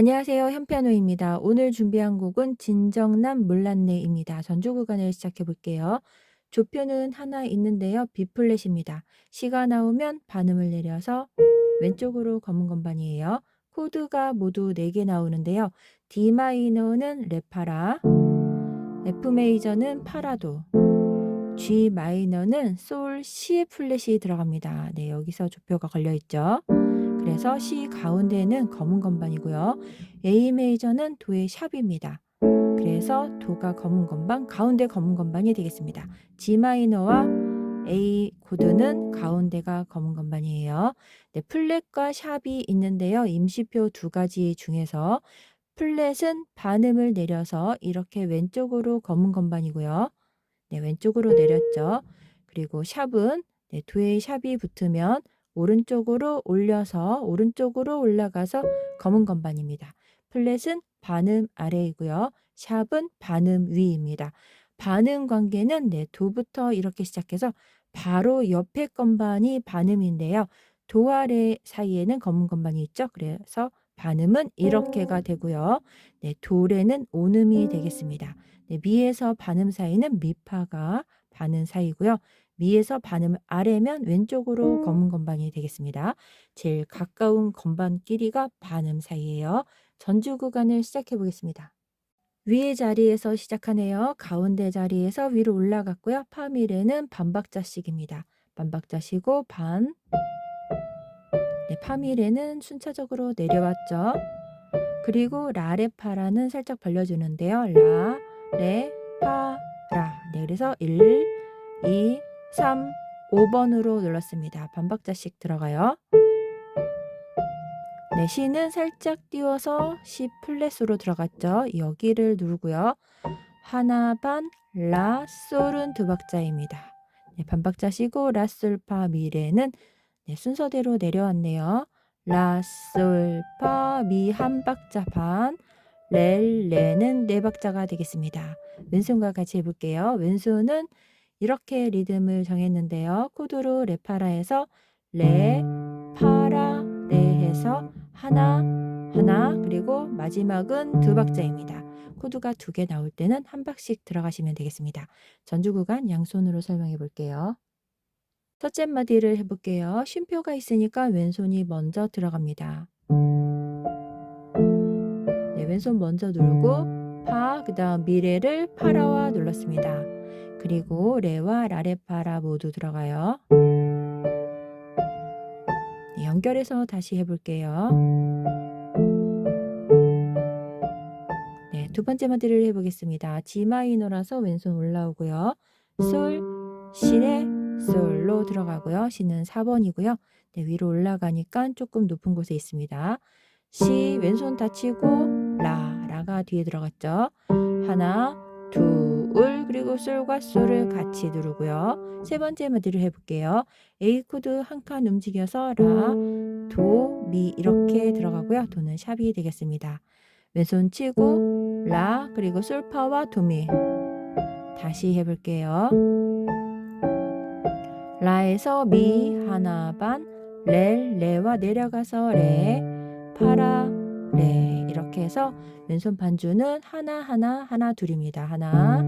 안녕하세요. 현피아노입니다. 오늘 준비한 곡은 진정남 몰랐네입니다. 전주 구간을 시작해 볼게요. 조표는 하나 있는데요. B 플랫입니다. C가 나오면 반음을 내려서 왼쪽으로 검은 건반이에요. 코드가 모두 4개 나오는데요. D 마이너는 레파라, F 메이저는 파라도, G 마이너는 솔 C 플랫이 들어갑니다. 네, 여기서 조표가 걸려 있죠. 그래서 C 가운데는 검은 건반이고요. A 메이저는 도의 샵입니다. 그래서 도가 검은 건반, 가운데 검은 건반이 되겠습니다. G 마이너와 A 코드는 가운데가 검은 건반이에요. 네, 플랫과 샵이 있는데요. 임시표 두 가지 중에서 플랫은 반음을 내려서 이렇게 왼쪽으로 검은 건반이고요. 네, 왼쪽으로 내렸죠. 그리고 샵은 네, 도의 샵이 붙으면 오른쪽으로 올려서 오른쪽으로 올라가서 검은 건반입니다. 플랫은 반음 아래이고요. 샵은 반음 위입니다. 반음 관계는 네, 도부터 이렇게 시작해서 바로 옆에 건반이 반음인데요. 도 아래 사이에는 검은 건반이 있죠. 그래서 반음은 이렇게가 되고요. 네, 도레는 온음이 되겠습니다. 네, 미에서 반음 사이는 미파가 반음 사이고요. 미에서 반음 아래면 왼쪽으로 검은 건반이 되겠습니다. 제일 가까운 건반 길이가 반음 사이예요. 전주 구간을 시작해 보겠습니다. 위의 자리에서 시작하네요. 가운데 자리에서 위로 올라갔고요. 파미레는 반박자씩입니다. 반박자시고 반. 네, 파미레는 순차적으로 내려왔죠. 그리고 라레파라는 살짝 벌려주는데요. 라, 레, 파, 라. 네, 그래서 1, 2, 3, 5번으로 눌렀습니다. 반박자씩 들어가요. 네, C는 살짝 띄워서 C 플랫으로 들어갔죠. 여기를 누르고요. 하나 반, 라, 솔은 두 박자입니다. 네, 반박자 쉬고 라, 솔, 파, 미레는 네, 순서대로 내려왔네요. 라, 솔, 파, 미 한 박자 반, 레는 네 박자가 되겠습니다. 왼손과 같이 해볼게요. 왼손은 이렇게 리듬을 정했는데요. 코드로 레파라에서 레, 파라, 레 해서 하나, 하나, 그리고 마지막은 두 박자입니다. 코드가 2개 나올 때는 한 박씩 들어가시면 되겠습니다. 전주 구간 양손으로 설명해 볼게요. 첫째 마디를 해볼게요. 쉼표가 있으니까 왼손이 먼저 들어갑니다. 네, 왼손 먼저 누르고 파, 그 다음 미레를 파라와 눌렀습니다. 그리고 레와 라레파라 모두 들어가요. 네, 연결해서 다시 해볼게요. 네, 두 번째 마디를 해보겠습니다. G 마이너라서 왼손 올라오고요. 솔, 시레, 솔로 들어가고요. C는 4번이고요. 네, 위로 올라가니까 조금 높은 곳에 있습니다. C 왼손 다치고 라가 뒤에 들어갔죠. 하나, 둘, 그리고 솔과 솔을 같이 누르고요. 세 번째 마디를 해볼게요. A 코드 한 칸 움직여서 라, 도, 미 이렇게 들어가고요. 도는 샵이 되겠습니다. 왼손 치고 라, 그리고 솔파와 도미 다시 해볼게요. 라에서 미 하나 반, 레와 내려가서 레, 파라, 레 이렇게 해서 왼손 반주는 하나 하나 하나 둘입니다. 하나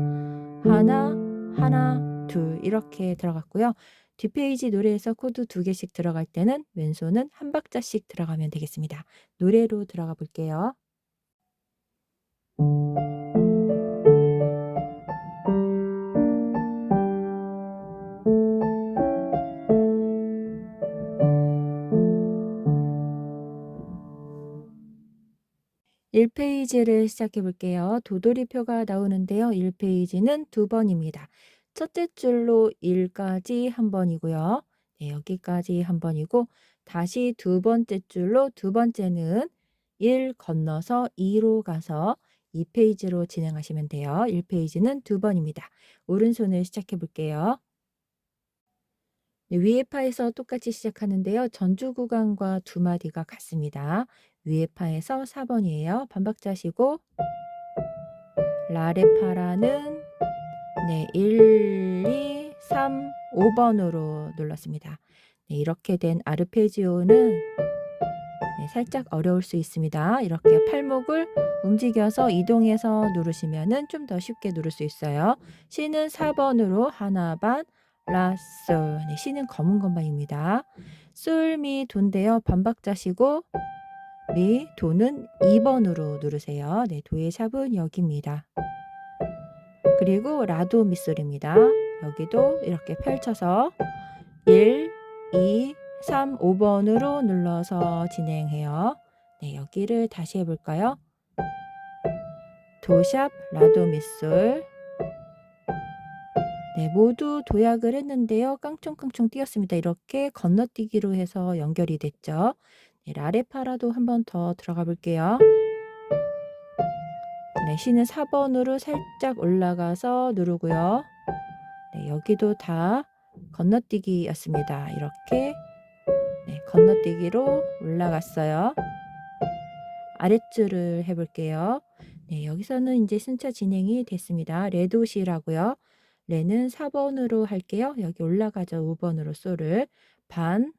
하나 하나 둘 이렇게 들어갔고요. 뒷페이지 노래에서 코드 2개씩 들어갈 때는 왼손은 한 박자씩 들어가면 되겠습니다. 노래로 들어가 볼게요. 1페이지를 시작해 볼게요. 도돌이표가 나오는데요. 1페이지는 2번입니다. 첫째 줄로 1까지 한 번이고요. 네, 여기까지 한 번이고 다시 두 번째 줄로 두 번째는 1 건너서 2로 가서 2페이지로 진행하시면 돼요. 1페이지는 2번입니다. 오른손을 시작해 볼게요. 네, 위에 파에서 똑같이 시작하는데요. 전주 구간과 두 마디가 같습니다. 위에 파에서 4번이에요. 반박자시고 라레파라는 네, 1, 2, 3, 5번으로 눌렀습니다. 네, 이렇게 된 아르페지오는 네, 살짝 어려울 수 있습니다. 이렇게 팔목을 움직여서 이동해서 누르시면은 좀 더 쉽게 누를 수 있어요. C는 4번으로 하나 반, 라, 솔. 네, C는 검은 건반입니다. 솔, 미, 도인데요. 반박자시고 미, 도는 2번으로 누르세요. 네, 도의 샵은 여기입니다. 그리고 라도 미솔입니다. 여기도 이렇게 펼쳐서 1, 2, 3, 5번으로 눌러서 진행해요. 네, 여기를 다시 해볼까요? 도샵, 라도 미솔. 네, 모두 도약을 했는데요. 깡총깡총 뛰었습니다. 이렇게 건너뛰기로 해서 연결이 됐죠. 네, 라레파라도 한 번 더 들어가 볼게요. 네, C는 4번으로 살짝 올라가서 누르고요. 네, 여기도 다 건너뛰기였습니다. 이렇게 네, 건너뛰기로 올라갔어요. 아랫줄을 해볼게요. 네, 여기서는 이제 순차 진행이 됐습니다. 레도시라고요. 레는 4번으로 할게요. 여기 올라가죠. 5번으로 솔을 반.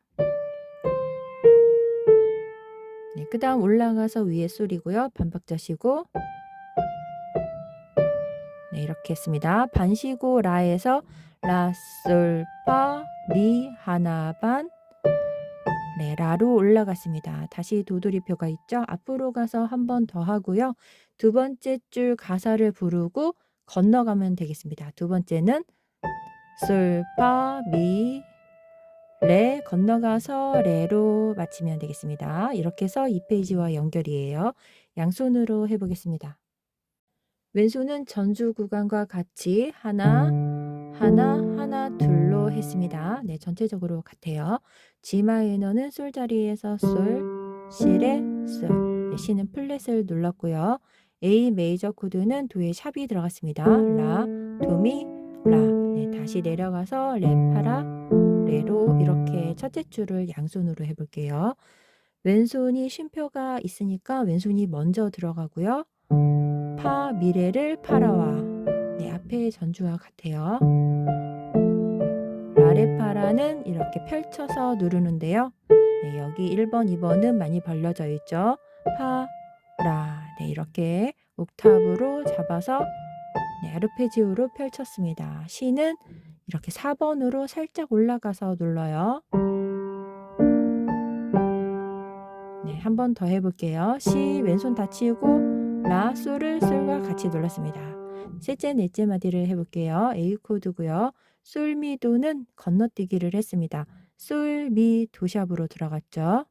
네, 그 다음 올라가서 위에 솔이고요. 반박자 쉬고 네, 이렇게 했습니다. 반 쉬고 라에서 라, 솔, 파, 미, 하나 반. 네, 라로 올라갔습니다. 다시 도돌이표가 있죠. 앞으로 가서 한 번 더 하고요. 두 번째 줄 가사를 부르고 건너가면 되겠습니다. 두 번째는 솔, 파, 미, 레 건너가서 레로 마치면 되겠습니다. 이렇게 해서 2페이지와 연결이에요. 양손으로 해보겠습니다. 왼손은 전주 구간과 같이 하나, 하나, 하나, 둘로 했습니다. 네, 전체적으로 같아요. G 마이너는 솔 자리에서 솔, C레, 솔. 네, C는 플랫을 눌렀고요. A 메이저 코드는 도에 샵이 들어갔습니다. 라, 도미, 라. 네, 다시 내려가서 레, 파라, 레로 이렇게 첫째 줄을 양손으로 해볼게요. 왼손이 쉼표가 있으니까 왼손이 먼저 들어가고요. 파, 미래를 파라와 네, 앞에 전주와 같아요. 라레파라는 이렇게 펼쳐서 누르는데요. 네, 여기 1번, 2번은 많이 벌려져 있죠. 파, 라. 네, 이렇게 옥타브로 잡아서 네, 아르페지오로 펼쳤습니다. C는 이렇게 4번으로 살짝 올라가서 눌러요. 네, 한 번 더 해볼게요. C 왼손 닫히고 라, 솔을 솔과 같이 눌렀습니다. 셋째, 넷째 마디를 해볼게요. A 코드고요. 솔, 미, 도는 건너뛰기를 했습니다. 솔, 미, 도샵으로 들어갔죠.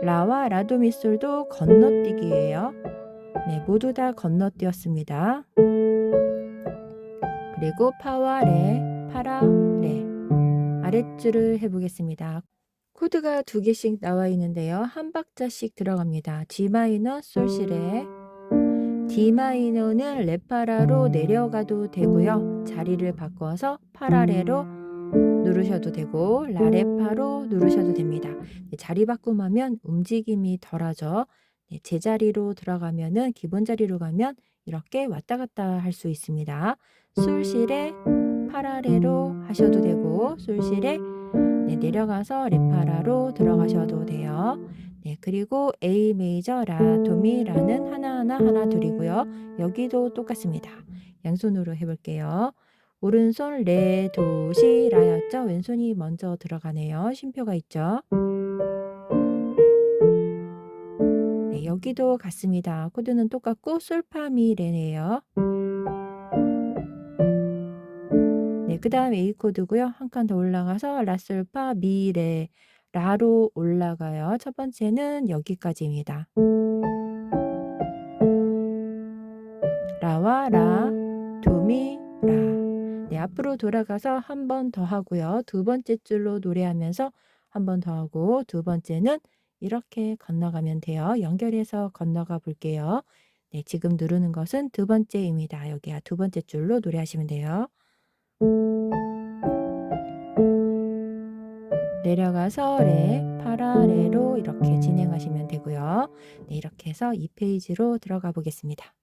라와 라도, 미, 솔도 건너뛰기예요. 네, 모두 다 건너뛰었습니다. 그리고 파와 레, 파라, 레. 아랫줄을 해보겠습니다. 코드가 두 개씩 나와 있는데요. 한 박자씩 들어갑니다. G 마이너, 솔, 시레. D 마이너는 레파라로 내려가도 되고요. 자리를 바꿔서 파라레로 누르셔도 되고 라레파로 누르셔도 됩니다. 네, 자리 바꿈하면 움직임이 덜하죠. 네, 제자리로 들어가면은 기본 자리로 가면 이렇게 왔다 갔다 할 수 있습니다. 솔시레 파라레로 하셔도 되고 솔시레 네, 내려가서 레파라로 들어가셔도 돼요. 네, 그리고 A 메이저 라 도미라는 하나 둘이고요. 여기도 똑같습니다. 양손으로 해볼게요. 오른손 레, 도, 시, 라였죠? 왼손이 먼저 들어가네요. 쉼표가 있죠? 네, 여기도 같습니다. 코드는 똑같고 솔, 파, 미, 레네요. 네, 그 다음 A 코드고요. 한 칸 더 올라가서 라, 솔, 파, 미, 레, 라로 올라가요. 첫 번째는 여기까지입니다. 라와 라, 도미, 라. 네, 앞으로 돌아가서 한 번 더 하고요. 두 번째 줄로 노래하면서 한 번 더 하고 두 번째는 이렇게 건너가면 돼요. 연결해서 건너가 볼게요. 네, 지금 누르는 것은 두 번째입니다. 여기 두 번째 줄로 노래하시면 돼요. 내려가서 레, 파라, 레로 이렇게 진행하시면 되고요. 네, 이렇게 해서 2페이지로 들어가 보겠습니다.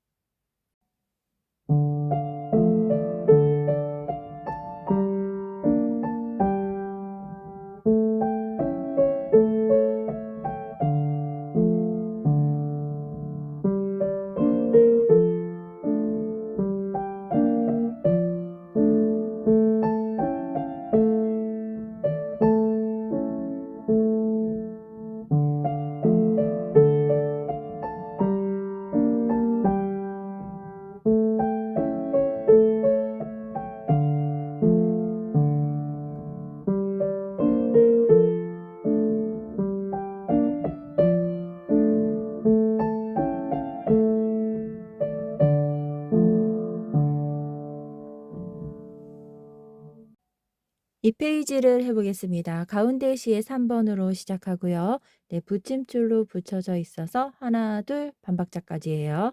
2페이지를 해보겠습니다. 가운데 시에 3번으로 시작하고요. 네, 붙임줄로 붙여져 있어서 하나, 둘, 반박자까지예요.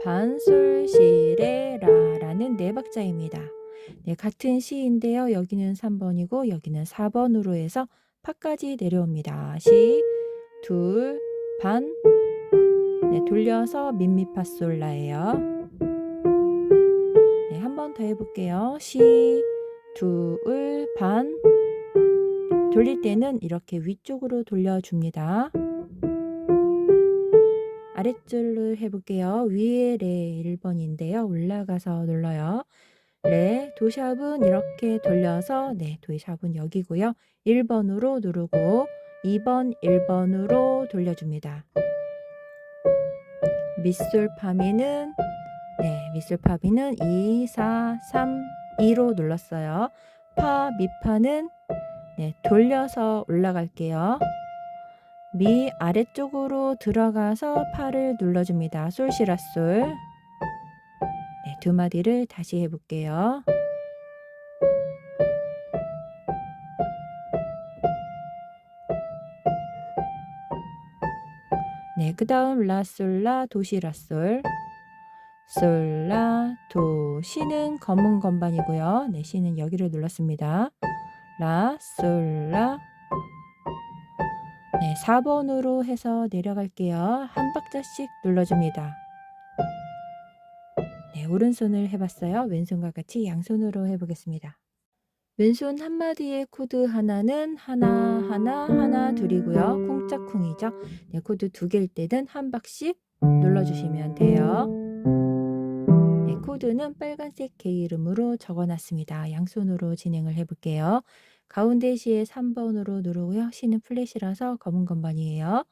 반솔시레 라라는 네 박자입니다. 네, 같은 시인데요. 여기는 3번이고 여기는 4번으로 해서 파까지 내려옵니다. 시, 둘, 반. 네, 돌려서 미미파솔라예요. 네, 한 번 더 해볼게요. 시, 둘, 반. 돌릴 때는 이렇게 위쪽으로 돌려줍니다. 아랫줄을 해볼게요. 위에 레 1번인데요. 올라가서 눌러요. 레, 도샵은 이렇게 돌려서 네, 도샵은 여기고요. 1번으로 누르고 2번, 1번으로 돌려줍니다. 밑솔파미는 네, 밑솔파미는 2, 4, 3, 2로 눌렀어요. 파, 미파는 네, 돌려서 올라갈게요. 미 아래쪽으로 들어가서 파를 눌러줍니다. 솔시라솔. 네, 두 마디를 다시 해볼게요. 네, 그 다음 라솔라 도시라솔. 솔라 도. 시는 검은 건반이고요. 네, 시는 여기를 눌렀습니다. 라 솔라. 네, 4번으로 해서 내려갈게요. 한 박자씩 눌러줍니다. 네, 오른손을 해봤어요. 왼손과 같이 양손으로 해보겠습니다. 왼손 한마디의 코드 하나는 하나, 하나, 하나, 둘이고요. 쿵짝쿵이죠. 네, 코드 두 개일 때는 한 박씩 눌러주시면 돼요. 네, 코드는 빨간색 개 이름으로 적어놨습니다. 양손으로 진행을 해볼게요. 가운데 시에 3번으로 누르고요. 시는 플랫이라서 검은 건반이에요.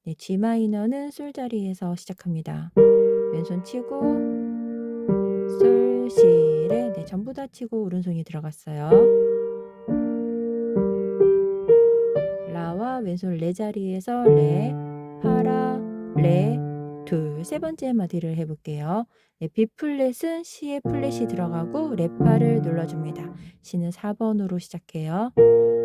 네, G 마이너는 솔 자리에서 시작합니다. 왼손 치고 솔, 시, 레. 네, 전부 다 치고 오른손이 들어갔어요. 라와 왼손 레 자리에서 레, 파라, 레, 둘. 세 번째 마디를 해볼게요. 네, B 플랫은 C에 플랫이 들어가고 레파를 눌러줍니다. C는 4번으로 시작해요.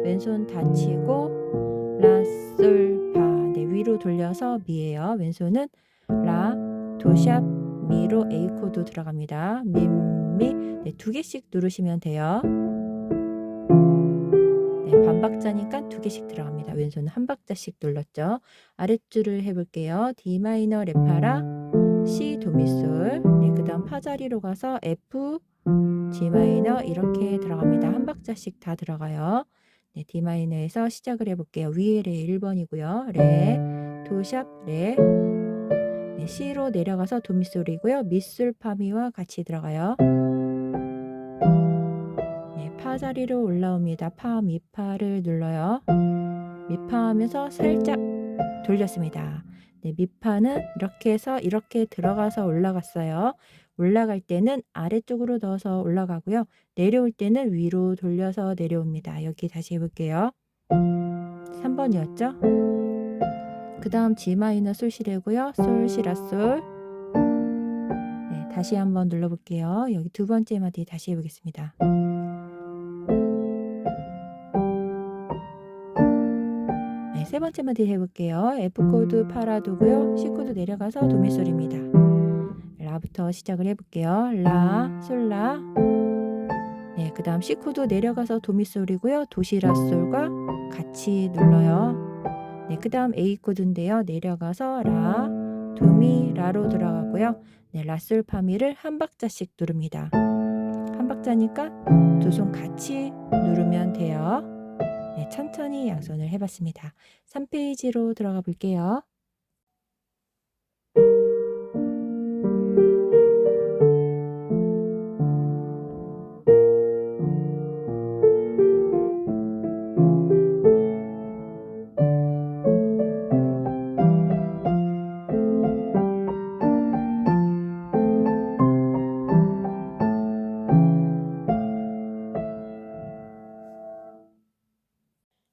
왼손 다 치고 라, 솔, 파. 네, 위로 돌려서 미예요. 왼손은 라, 도샵, 미로 A 코드 들어갑니다. 미, 미. 네, 두 개씩 누르시면 돼요. 네, 반박자니까 두 개씩 들어갑니다. 왼손은 한 박자씩 눌렀죠. 아랫줄을 해볼게요. D 마이너 레파라, C 도미솔. 네, 그 다음 파 자리로 가서 F, G 마이너 이렇게 들어갑니다. 한 박자씩 다 들어가요. 네, D 마이너에서 시작을 해볼게요. 위에 레 1번이고요. 레, 도샵, 레. 네, C로 내려가서 도미솔이고요. 밑솔 파미와 같이 들어가요. 네, 파 자리로 올라옵니다. 파, 미파를 눌러요. 미파 하면서 살짝 돌렸습니다. 네, 미파는 이렇게 해서 이렇게 들어가서 올라갔어요. 올라갈 때는 아래쪽으로 넣어서 올라가고요. 내려올 때는 위로 돌려서 내려옵니다. 여기 다시 해볼게요. 3번이었죠? 그 다음 G 마이너 솔시레고요. 솔시라솔. 네, 다시 한번 눌러볼게요. 여기 두 번째 마디 다시 해보겠습니다. 네, 세 번째 마디 해볼게요. F 코드 파라도고요. C 코드 내려가서 도미솔입니다. 라부터 시작을 해볼게요. 라, 솔라. 네, 그 다음 C 코드 내려가서 도미솔이고요. 도시라솔과 같이 눌러요. 네, 그 다음 A 코드인데요. 내려가서 라, 도미, 라로 들어가고요. 네, 라솔 파미를 한 박자씩 누릅니다. 한 박자니까 두 손 같이 누르면 돼요. 네, 천천히 양손을 해봤습니다. 3페이지로 들어가 볼게요.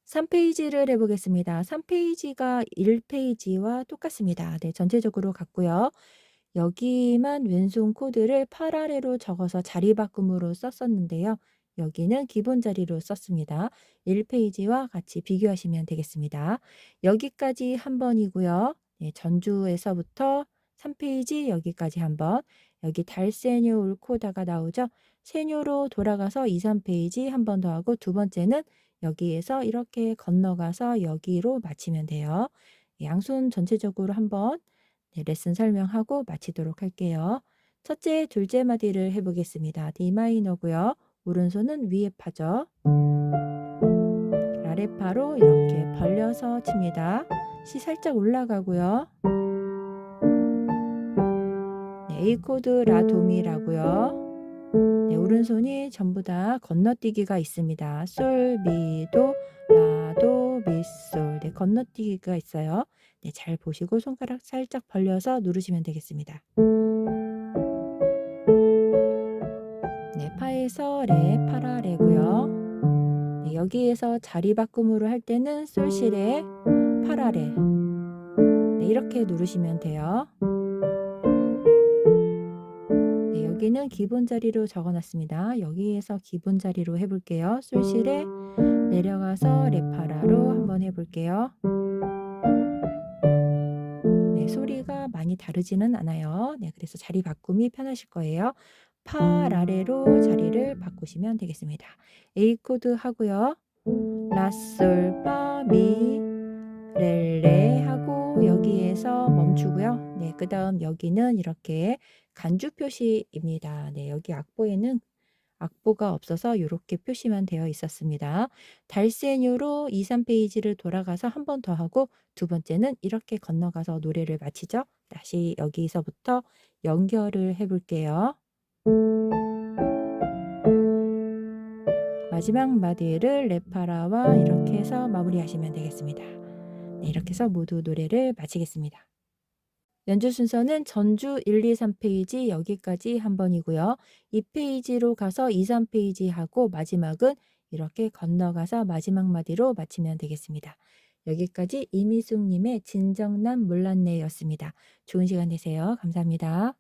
삼 페이지를 해보겠습니다. 3페이지가 1페이지와 똑같습니다. 네, 전체적으로 같고요. 여기만 왼손 코드를 파라레로 적어서 자리 바꿈으로 썼었는데요. 여기는 기본 자리로 썼습니다. 1페이지와 같이 비교하시면 되겠습니다. 여기까지 한 번이고요. 네, 전주에서부터 3페이지 여기까지 한 번. 여기 달세뇨 옳고다가 나오죠. 세뇨로 돌아가서 2, 3페이지 한 번 더 하고 두 번째는 여기에서 이렇게 건너가서 여기로 마치면 돼요. 양손 전체적으로 한번 네, 레슨 설명하고 마치도록 할게요. 첫째, 둘째 마디를 해보겠습니다. D 마이너고요. 오른손은 위에 파죠. 아래파로 이렇게 벌려서 칩니다. C 살짝 올라가고요. 네, A 코드 라도미라고요. 네, 오른손이 전부 다 건너뛰기가 있습니다. 솔, 미, 도, 라, 도, 미, 솔. 네, 건너뛰기가 있어요. 네, 잘 보시고 손가락 살짝 벌려서 누르시면 되겠습니다. 네, 파에서 레, 파라, 레고요. 네, 여기에서 자리 바꿈으로 할 때는 솔, 시, 레, 파라, 레. 네, 이렇게 누르시면 돼요. 네, 여기는 기본 자리로 적어놨습니다. 여기에서 기본 자리로 해볼게요. 솔, 시, 레, 내려가서 레, 파라로 한번 해볼게요. 네, 소리가 많이 다르지는 않아요. 네, 그래서 자리 바꿈이 편하실 거예요. 파, 라레로 자리를 바꾸시면 되겠습니다. A 코드 하고요. 라, 솔, 파, 미, 레, 레 하고 여기에서 멈추고요. 네, 그 다음 여기는 이렇게 간주 표시입니다. 네, 여기 악보에는 악보가 없어서 이렇게 표시만 되어 있었습니다. 달세뇨로 2, 3페이지를 돌아가서 한 번 더 하고 두 번째는 이렇게 건너가서 노래를 마치죠. 다시 여기서부터 연결을 해볼게요. 마지막 마디를 레파라와 이렇게 해서 마무리하시면 되겠습니다. 네, 이렇게 해서 모두 노래를 마치겠습니다. 연주 순서는 전주 1, 2, 3페이지 여기까지 한 번이고요. 2페이지로 가서 2, 3페이지 하고 마지막은 이렇게 건너가서 마지막 마디로 마치면 되겠습니다. 여기까지 이미숙님의 진정남 몰랐네였습니다. 좋은 시간 되세요. 감사합니다.